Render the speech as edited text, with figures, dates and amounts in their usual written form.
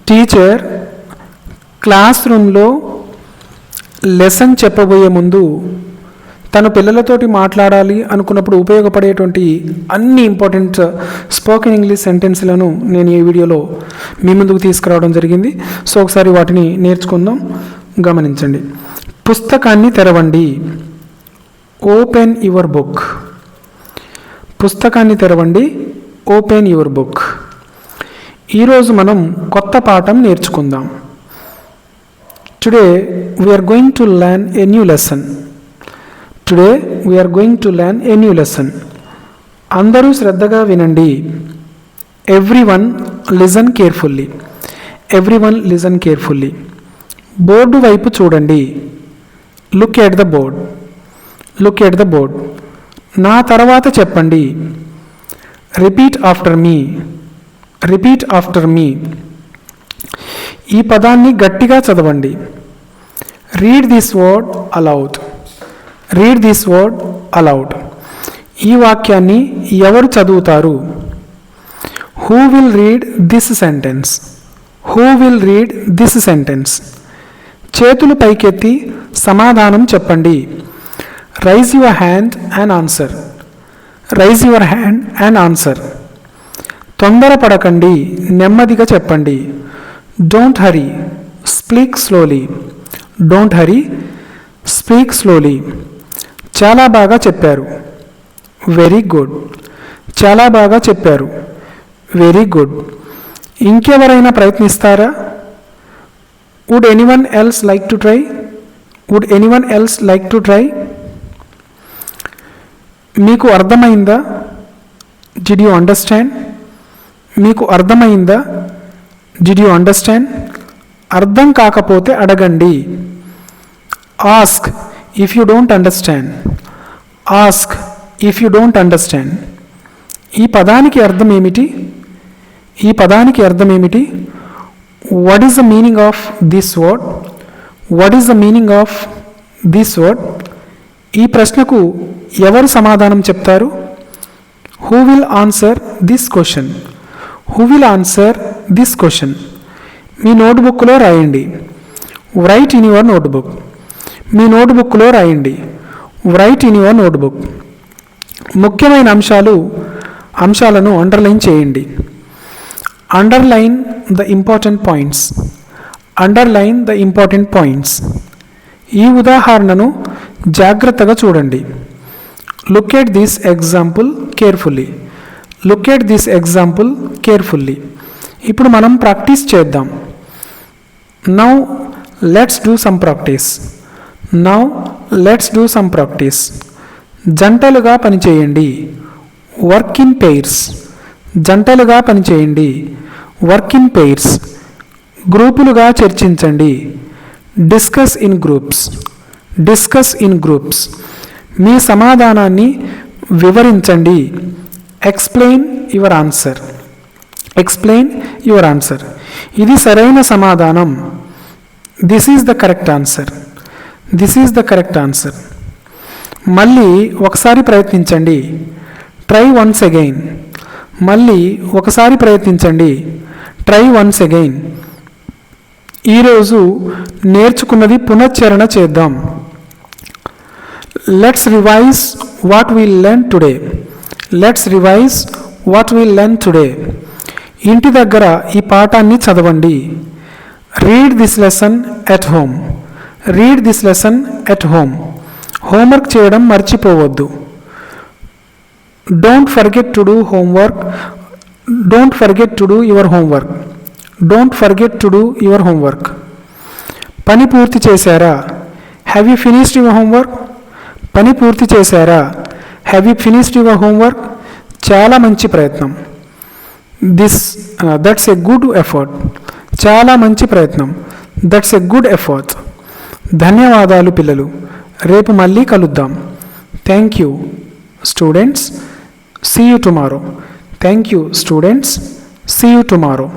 Teacher class రూమ్లో lesson చెప్పబోయే ముందు తను పిల్లలతోటి మాట్లాడాలి అనుకున్నప్పుడు ఉపయోగపడేటువంటి అన్ని ఇంపార్టెంట్ స్పోకెన్ ఇంగ్లీష్ సెంటెన్స్లను నేను ఈ వీడియోలో మీ ముందుకు తీసుకురావడం జరిగింది. సో ఒకసారి వాటిని నేర్చుకుందాం, గమనించండి. పుస్తకాన్ని తెరవండి. Open your book. పుస్తకాన్ని తెరవండి. Open your book. ఈరోజు మనం కొత్త పాఠం నేర్చుకుందాం. Today we are going to learn a new lesson. Today we are going to learn a new lesson. అందరూ శ్రద్ధగా వినండి. Everyone listen carefully. Everyone listen carefully. Board వైపు చూడండి. Look at the board. Look at the board. నా తర్వాత చెప్పండి. Repeat after me. Repeat after me. ఈ పదాన్ని గట్టిగా చదవండి. Read this word allowed. Read this word aloud. ఈ వాక్యాన్ని ఎవరు చదువుతారు? Who will read this sentence? Who will read this sentence? చేతులు పైకెత్తి సమాధానం చెప్పండి. Raise your hand and answer. Raise your hand and answer. తొందరపడకండి, నెమ్మదిగా చెప్పండి. Don't hurry, speak slowly. Don't hurry, speak slowly. చాలా బాగా చెప్పారు. Very good. చాలా బాగా చెప్పారు. Very good. ఇంకెవరైనా ప్రయత్నిస్తారా? Would anyone else like to try? Would anyone else like to try? మీకు అర్థమైందా? Did you understand? మీకు అర్థమైందా? Did you understand? అర్థం కాకపోతే అడగండి. Ask if you don't understand. Ask if you don't understand. ఈ పదానికి అర్థం ఏమిటి? ఈ పదానికి అర్థం ఏమిటి? What is the meaning of this word? What is the meaning of this word? ఈ ప్రశ్నకు ఎవరు సమాధానం చెప్తారు? Who will answer this question? Who will answer this question? మీ నోట్బుక్లో రాయండి. Write in your notebook. మీ నోట్బుక్లో రాయండి. Write in your notebook. ముఖ్యమైన అంశాలను అండర్లైన్ చేయండి. Underline the important points. Underline the important points. ఈ ఉదాహరణను జాగ్రత్తగా చూడండి. Look at this example carefully. Look at this example carefully. ఇప్పుడు మనం ప్రాక్టీస్ చేద్దాం. Now let's do some practice. Now let's do some practice. జంటలుగా పనిచేయండి. Work in pairs. జంటలుగా పనిచేయండి. Work in pairs. గ్రూపులుగా చర్చించండి. Discuss in groups. Discuss in groups. మీ సమాధానాన్ని వివరించండి. Explain your answer. Explain your answer. ఇది సరైన సమాధానం. This is the correct answer. This is the correct answer. మళ్ళీ ఒకసారి ప్రయత్నించండి. Try once again. మళ్ళీ ఒకసారి ప్రయత్నించండి. Try once again. ఈరోజు నేర్చుకున్నది పునశ్చరణ చేద్దాం. Let's revise what we learn today. Let's revise what we learn today. ఇంటి దగ్గర ఈ పాఠాన్ని చదవండి. Read this lesson at home. Read this lesson at home. Homework చేయడం మర్చిపోవద్దు. Don't forget to do homework. Don't forget to do your homework. Don't forget to do your homework. పని పూర్తి చేశారా? Have you finished your homework? పని పూర్తి చేశారా? Have you finished your homework? చాలా మంచి ప్రయత్నం. That's a good effort. చాలా మంచి ప్రయత్నం. That's a good effort. ధన్యవాదాలు పిల్లలు. రేపు మళ్ళీ కలుద్దాం. Thank you students. See you tomorrow. Thank you students. See you tomorrow.